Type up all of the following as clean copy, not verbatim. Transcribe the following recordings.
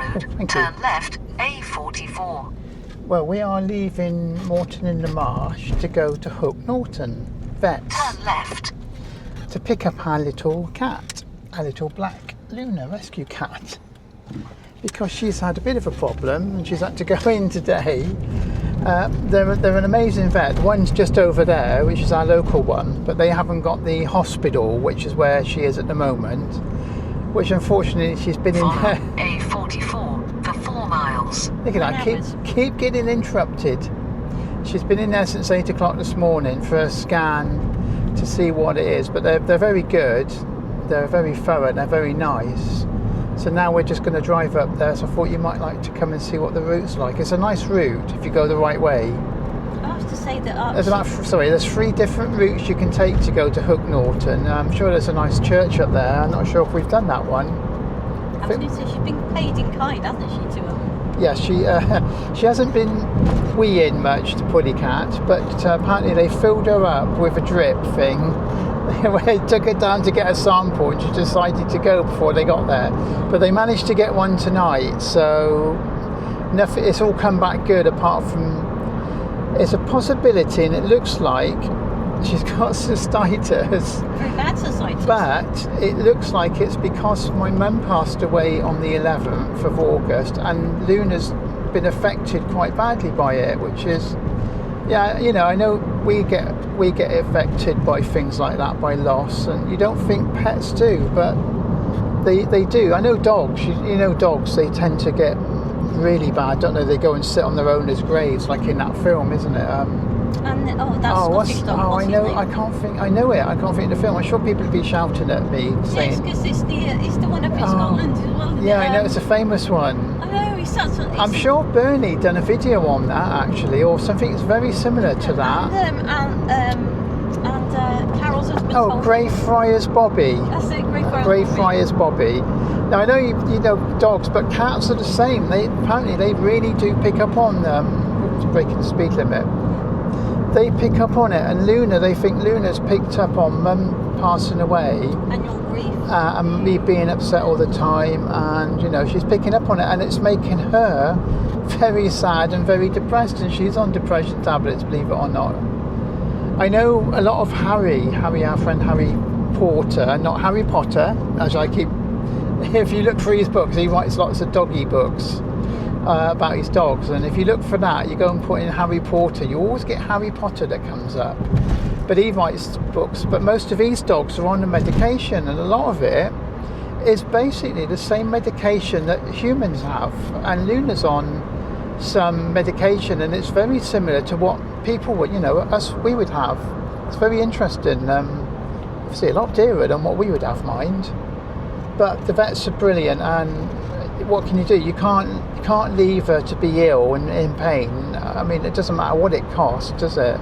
road. Turn left, A44. Well, we are leaving Moreton in the Marsh to go to Hook Norton vet. Turn left. To pick up our little cat, our little black Luna rescue cat. Because she's had a bit of a problem and she's had to go in today. They're an amazing vet. One's just over there, which is our local one, but they haven't got the hospital, which is where she is at the moment. Which unfortunately she's been in there. A44 for 4 miles. Look at that, keep getting interrupted. She's been in there since 8 o'clock this morning for a scan to see what it is, but they're very good. They're very thorough, they're very nice. So now we're just going to drive up there, so I thought you might like to come and see what the route's like. It's a nice route if you go the right way. I have to say that there's 3 different routes you can take to go to Hook Norton. I'm sure there's a nice church up there. I'm not sure if we've done that one. I was going to say, she's been paid in kind, hasn't she, to her? Yeah, she hasn't been weeing much, the pulley cat, but apparently they filled her up with a drip thing. They took her down to get a sample and she decided to go before they got there. But they managed to get one tonight, so nothing, it's all come back good apart from it's a possibility, and it looks like she's got cystitis. Very bad cystitis. But it looks like it's because my mum passed away on the 11th of August and Luna's been affected quite badly by it, which is, yeah, you know, I know we get affected by things like that, by loss, and you don't think pets do, but they do. I know dogs, you know, dogs, they tend to get really bad, don't they? They go and sit on their owners' graves, like in that film, isn't it? Scottish dog. Oh, I know. I can't think. I know it. I can't think of the film. I'm sure people would be shouting at me saying. Yes, because it's the one up in Scotland as well. Yeah, I know. It's a famous one. I know. I'm sure Bernie done a video on that actually, or something that's very similar to that. And Carol's husband. Oh, Greyfriars Bobby. That's it, Greyfriars Bobby. Now I know you know dogs, but cats are the same. They really do pick up on breaking the speed limit. They pick up on it, and Luna, they think Luna's picked up on Mum passing away. And your grief. And me being upset all the time, and you know, she's picking up on it, and it's making her very sad and very depressed, and she's on depression tablets, believe it or not. I know a lot of Harry, our friend Harry Porter, not Harry Potter, as I keep, if you look for his books, he writes lots of doggy books. About his dogs, and if you look for that, you go and put in Harry Potter, you always get Harry Potter that comes up, but he writes books, but most of his dogs are on the medication, and a lot of it is basically the same medication that humans have, and Luna's on some medication, and it's very similar to what people would, you know, we would have. It's very interesting. Obviously a lot dearer than what we would have, mind, but the vets are brilliant, and what can you do? You can't leave her to be ill and in pain. I mean, it doesn't matter what it costs, does it?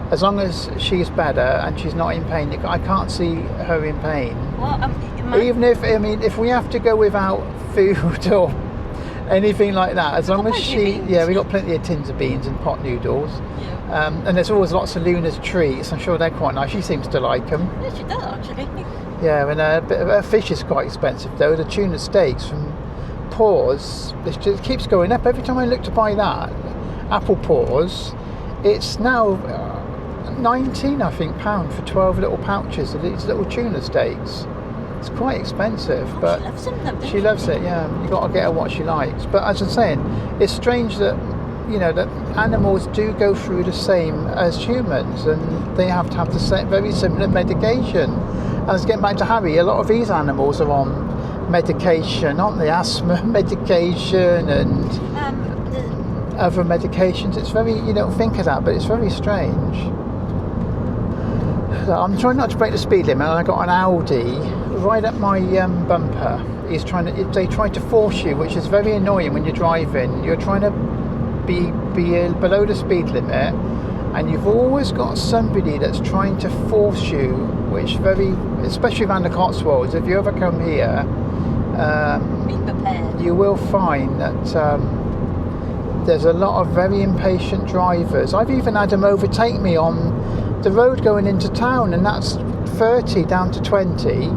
As long as she's better and she's not in pain, I can't see her in pain. Well, even if we have to go without food or anything like that, as long as we got plenty of tins of beans and pot noodles. Yeah. And there's always lots of Luna's treats. I'm sure they're quite nice. She seems to like them. Yeah, she does actually. Yeah, and a bit of her fish is quite expensive though. The tuna steaks from Paws, it just keeps going up. Every time I look to buy that apple paws, it's now 19, I think, £19 for 12 little pouches of these little tuna steaks. It's quite expensive, but she loves it. Yeah, you got to get her what she likes. But as I'm saying, it's strange that, you know, that animals do go through the same as humans, and they have to have the same, very similar medication. And as getting back to Harry, a lot of these animals are on medication, aren't they? Asthma medication and other medications. It's very, you don't think of that, but it's very strange. So I'm trying not to break the speed limit, and I got an Audi right up my bumper. They try to force you, which is very annoying when you're driving. You're trying to be below the speed limit, and you've always got somebody that's trying to force you, which especially around the Cotswolds, if you ever come here, be prepared. You will find that there's a lot of very impatient drivers. I've even had them overtake me on the road going into town, and that's 30 down to 20,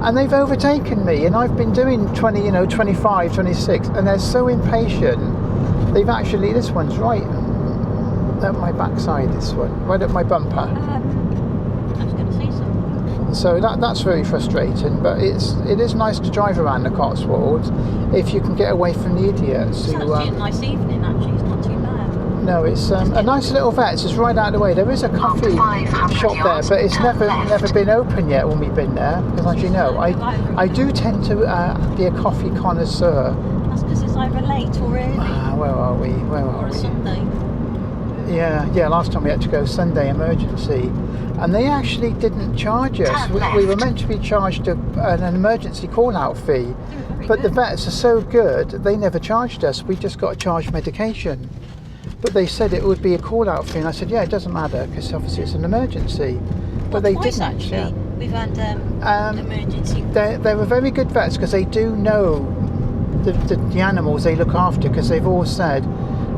and they've overtaken me, and I've been doing 20, 25, 26, and they're so impatient. They've actually, this one's right at my backside, this one, right at my bumper. I was going to say something. So that's very frustrating, but it is nice to drive around the Cotswolds if you can get away from the idiots. It's actually a nice evening, actually. It's not too bad. No, it's a nice little vet. It's right out of the way. There is a coffee shop there, but it's never been open yet when we've been there. Because as you know, I do tend to be a coffee connoisseur. That's because it's either late or early. Where are we? Or a Sunday. Yeah. Last time we had to go Sunday emergency, and they actually didn't charge us. We were meant to be charged an emergency call-out fee, but the vets are so good they never charged us. We just got charged medication. But they said it would be a call-out fee, and I said, yeah, it doesn't matter, because obviously it's an emergency. But they twice, didn't. Actually, Yeah. we've had emergency. They were very good vets, because they do know the animals they look after, because they've all said,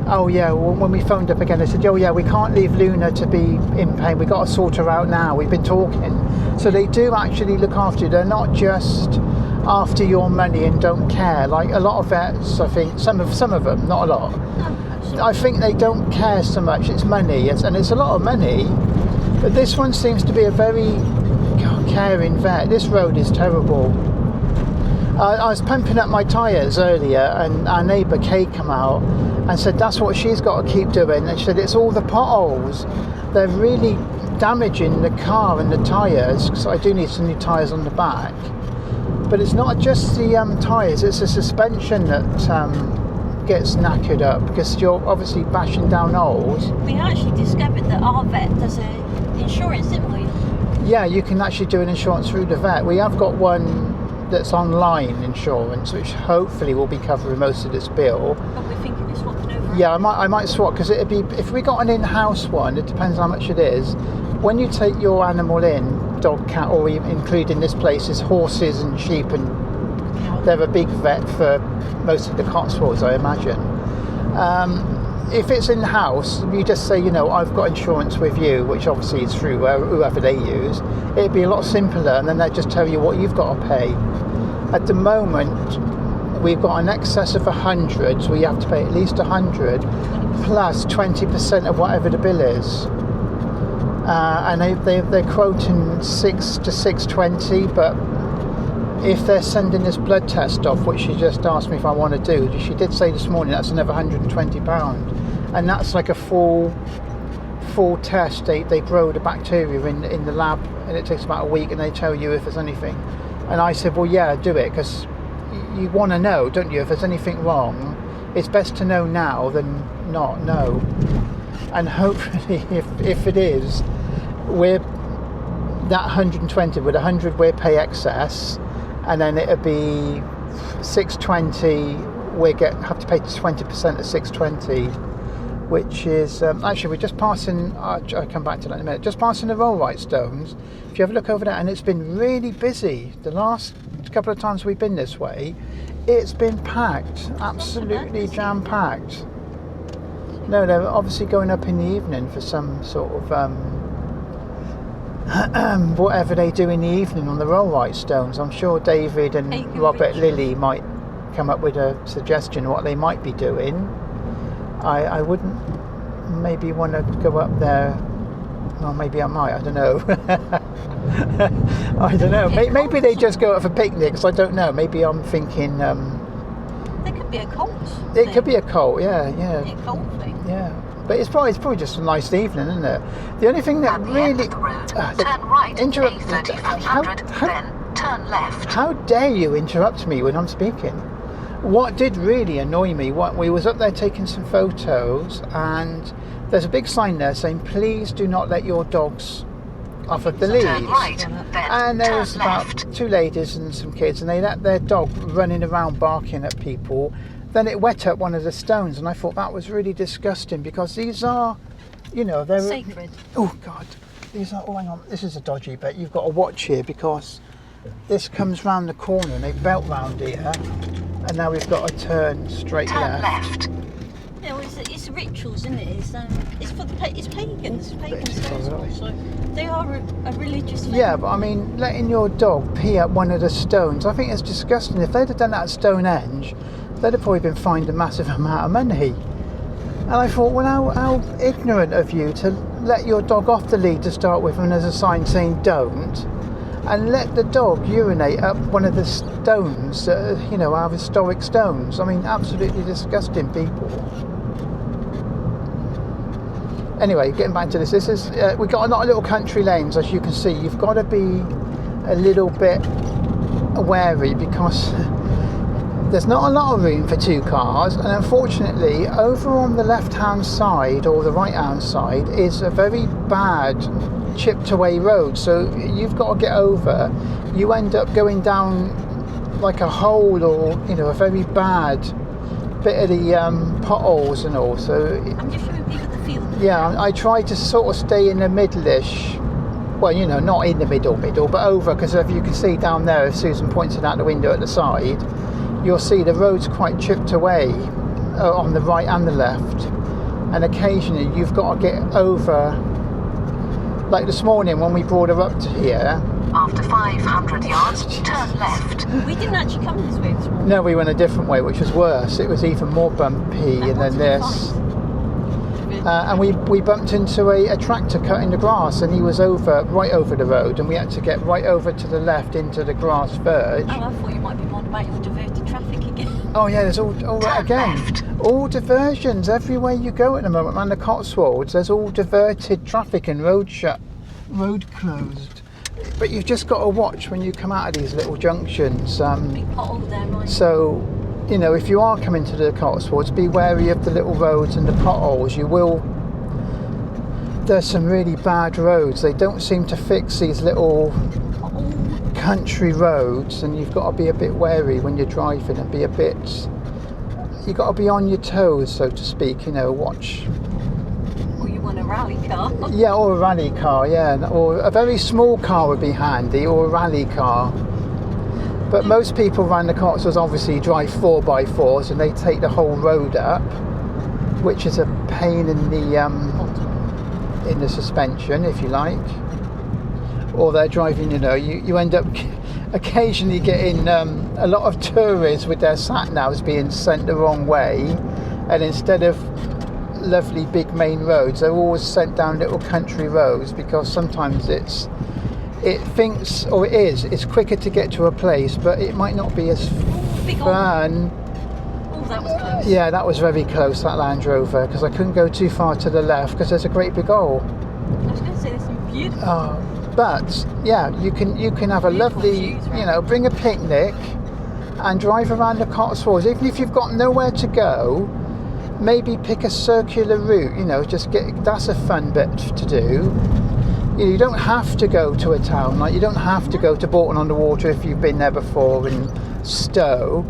oh yeah, well, when we phoned up again, they said, oh yeah, we can't leave Luna to be in pain, we've got to sort her out now, we've been talking. So they do actually look after you. They're not just after your money and don't care. Like a lot of vets, I think, some of them, not a lot, I think they don't care so much. It's money, and it's a lot of money. But this one seems to be a very caring vet. This road is terrible. I was pumping up my tyres earlier, and our neighbour Kay came out and said that's what she's got to keep doing. And she said it's all the potholes. They're really damaging the car and the tyres, because I do need some new tyres on the back. But it's not just the tyres, it's the suspension that gets knackered up, because you're obviously bashing down holes. We actually discovered that our vet does insurance, didn't we? Yeah, you can actually do an insurance through the vet. We have got one that's online insurance, which hopefully will be covering most of this bill. But we're thinking of swapping over. Yeah, I might swap, because it'd be, if we got an in-house one, it depends how much it is. When you take your animal in, dog, cat, or including this place is horses and sheep, and they're a big vet for most of the Cotswolds, I imagine. If it's in-house, you just say, I've got insurance with you, which obviously is through whoever they use. It'd be a lot simpler, and then they just tell you what you've got to pay. At the moment, we've got an excess of 100, so we have to pay at least 100 plus 20% of whatever the bill is. And they're quoting 6 to 620, but if they're sending this blood test off, which she just asked me if I want to do, she did say this morning that's another £120, and that's like a full test. They grow the bacteria in the lab, and it takes about a week, and they tell you if there's anything. And I said, well, yeah, do it, because you want to know, don't you, if there's anything wrong. It's best to know now than not know. And hopefully, if it is, we're that 120 with 100 we'll pay excess, and then it'll be 620. We have to pay 20% of 620, which is actually we're just passing. I'll come back to that in a minute. Just passing the Rollright Stones. If you have a look over there, and it's been really busy. The last couple of times we've been this way, it's been packed, absolutely jam-packed. No, they're obviously going up in the evening for some sort of whatever they do in the evening on the Rollright Stones. I'm sure David and Robert Lilly might come up with a suggestion of what they might be doing. I wouldn't maybe want to go up there. Well, maybe I might. I don't know. I don't know. Maybe they just go out for picnics. I don't know. Maybe I'm thinking. There could be a cult. It could be a cult. Yeah. A cult thing. Yeah. But it's probably just a nice evening, isn't it? The only thing that really turn right, interrupt. then turn left. How dare you interrupt me when I'm speaking? What did really annoy me? We was up there taking some photos, and there's a big sign there saying, "Please do not let your dogs off of the leads." Turn right, then And there turn was about left. 2 ladies and some kids, and they let their dog running around barking at people. Then it wet up one of the stones, and I thought that was really disgusting, because these are, they're Sacred. Oh God, these are. Oh, hang on, this is a dodgy bit. You've got to watch here, because this comes round the corner and they belt round here, and now we've got to turn straight Turn left. left. Yeah, well, it's rituals, isn't it? It's for it's pagans. Pagans Totally. so they are a religious thing. Yeah, but I mean, letting your dog pee at one of the stones, I think it's disgusting. If they'd have done that at Stonehenge, they'd have probably been fined a massive amount of money. And I thought, well, how ignorant of you to let your dog off the lead to start with, and there's a sign saying don't, and let the dog urinate up one of the stones that are, you know, our historic stones. I mean, absolutely disgusting people. Anyway, getting back to this is we've got a lot of little country lanes, as you can see. You've got to be a little bit wary because there's not a lot of room for two cars, and unfortunately over on the left hand side or the right hand side is a very bad chipped away road, so you've got to get over. You end up going down like a hole, or you know, a very bad bit of the potholes and all. So I'm just showing people the field. yeah, I try to sort of stay in the middle-ish. Well, you know, not in the middle, but over, because if you can see down there, if Susan points it out the window at the side, you'll see the road's quite chipped away on the right and the left, and occasionally you've got to get over. Like this morning when we brought her up to here. After 500 yards, turn left. We didn't actually come this way this morning. No, we went a different way, which was worse. It was even more bumpy, and then this. And we bumped into a tractor cutting the grass, and he was right over the road, and we had to get right over to the left into the grass verge. Oh, I thought you might be on about your diverted traffic again. Oh yeah, there's all again. left. All diversions everywhere you go at the moment. Man, the Cotswolds, there's all diverted traffic and road closed. But you've just got to watch when you come out of these little junctions. Big pothole there, right? So, you know, if you are coming to the Cotswolds, be wary of the little roads and the potholes. There's some really bad roads. They don't seem to fix these little country roads, and you've got to be a bit wary when you're driving, and you've got to be on your toes, so to speak, you know, watch. Or you want a rally car. Yeah, or a rally car, yeah, or a very small car would be handy, or a rally car. But most people around the Cotswolds obviously drive 4x4s, and they take the whole road up, which is a pain in the suspension, if you like. Or they're driving, you know, you end up occasionally getting a lot of tourists with their sat-navs being sent the wrong way, and instead of lovely big main roads, they're always sent down little country roads, because sometimes it's quicker to get to a place, but it might not be as fun. Oh, that was close. Yeah, that was very close, that Land Rover, because I couldn't go too far to the left because there's a great big hole. I was going to say there's some beautiful. But yeah, you can have a lovely, views, right? you know, bring a picnic and drive around the Cotswolds. Even if you've got nowhere to go, maybe pick a circular route. You know, that's a fun bit to do. You don't have to go to a town, like you don't have to go to Moreton on the Water if you've been there before, and Stowe.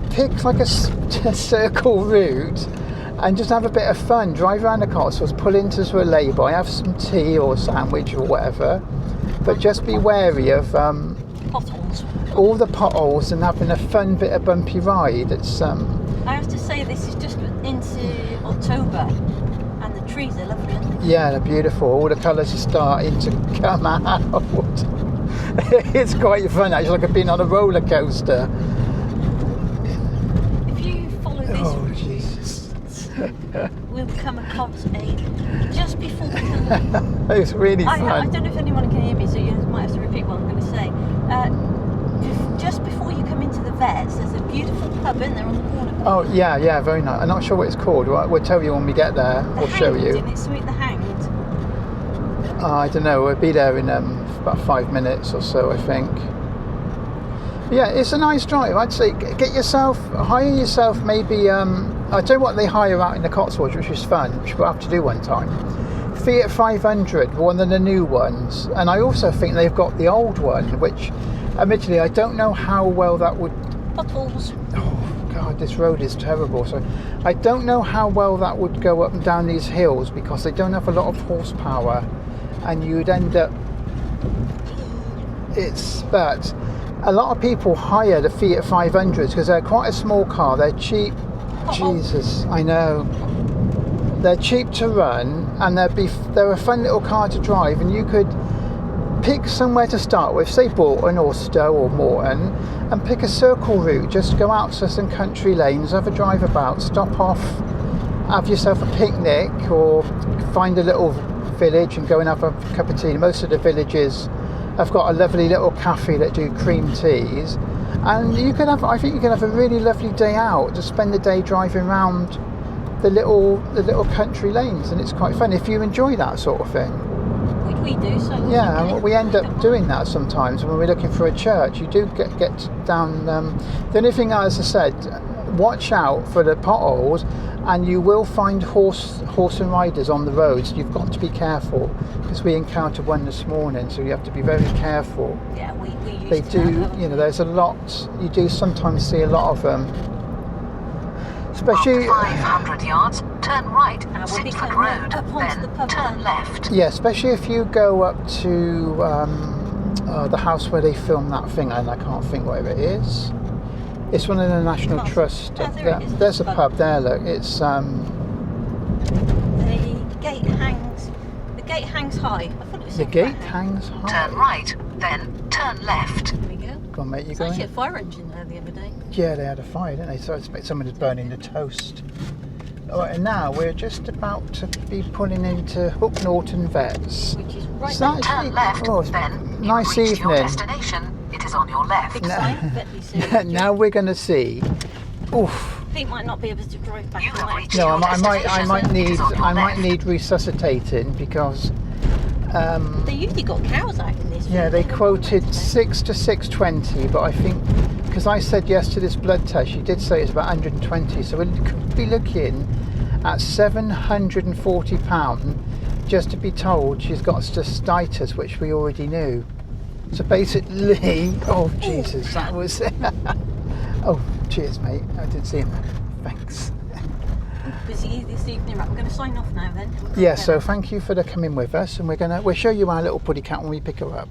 Pick like a circle route and just have a bit of fun. Drive around the Cotswolds, pull into a lay-by, have some tea or sandwich or whatever, but just be wary of Potholes. all the potholes and having a fun bit of bumpy ride. It's I have to say, this is just into October, and the trees are lovely, aren't they? yeah, they're beautiful. All the colours are starting to come out. It's quite fun actually, like I've been on a roller coaster. If you follow this Oh route, Jesus. we'll come across just before we come. It's really I fun. don't know if anyone can hear me, so you might have to repeat what I'm going to say. Just before you come into the vets, there's a beautiful pub in there on the corner. Oh yeah, very nice. I'm not sure what it's called. We'll tell you when we get there. The We'll show Hanged, you. and it's Sweet the Hanged. I don't know. We'll be there in about 5 minutes or so, I think. Yeah, it's a nice drive. I'd say hire yourself maybe. I tell you what they hire out in the Cotswolds, which is fun, which we'll have to do one time. Fiat 500, one of the new ones, and I also think they've got the old one, which, admittedly, I don't know how well that would. Potholes. Oh God, this road is terrible. So I don't know how well that would go up and down these hills, because they don't have a lot of horsepower, and you'd end up. But a lot of people hire the Fiat 500s because they're quite a small car. They're cheap, Jesus, I know. They're cheap to run, and they're a fun little car to drive, and you could pick somewhere to start with, say Bolton or Stowe or Moreton, and pick a circle route. Just go out to some country lanes, have a drive about, stop off, have yourself a picnic, or find a little village and go and have a cup of tea. Most of the villages have got a lovely little cafe that do cream teas, and I think you can have a really lovely day out. Just spend the day driving around the little country lanes, and it's quite fun if you enjoy that sort of thing. We do, so Yeah, and we end up doing that sometimes when we're looking for a church. You do get down. The only thing, as I said, watch out for the potholes, and you will find horse and riders on the roads. You've got to be careful, because we encountered one this morning, so you have to be very careful. Yeah, we used They to do, have, there's a lot. You do sometimes see a lot of them, especially. After 500 yards, turn right we'll at be Sitford coming Road, up onto the then pub turn then. left. Yeah, especially if you go up to the house where they film that thing, and I can't think where it is. It's one of the National Can't- Trust. Oh, there it is, There's a pub. pub there. Look, it's The gate hangs high. I thought it was the on gate flat. hangs high. Turn right, then turn left. There we go. Go on, mate. You There's going? actually a fire engine there the other day. Yeah, they had a fire, didn't they? So I expect someone is burning the toast. All right, and now we're just about to be pulling into Hook Norton Vets. Which is right It's there. actually- Turn left, oh, it's then nice you've reached your evening. destination. It is on your left. Big sign, Vetley soon. Now we're going to see. Oof. Pete might not be able to drive back You have tonight. reached No, your I destination. might It is on your I might left. need resuscitating, because They usually got cows out in this. yeah, field. they quoted 6 to 620, but I think, because I said yes to this blood test, she did say it's about 120, so we could be looking at £740 just to be told she's got cystitis, which we already knew. So basically, oh Jesus, that was oh cheers mate, I didn't see him. Thanks. Busy this evening. Right, we're going to sign off now then. Yeah, so thank you for coming with us, and we'll show you our little puddy cat when we pick her up.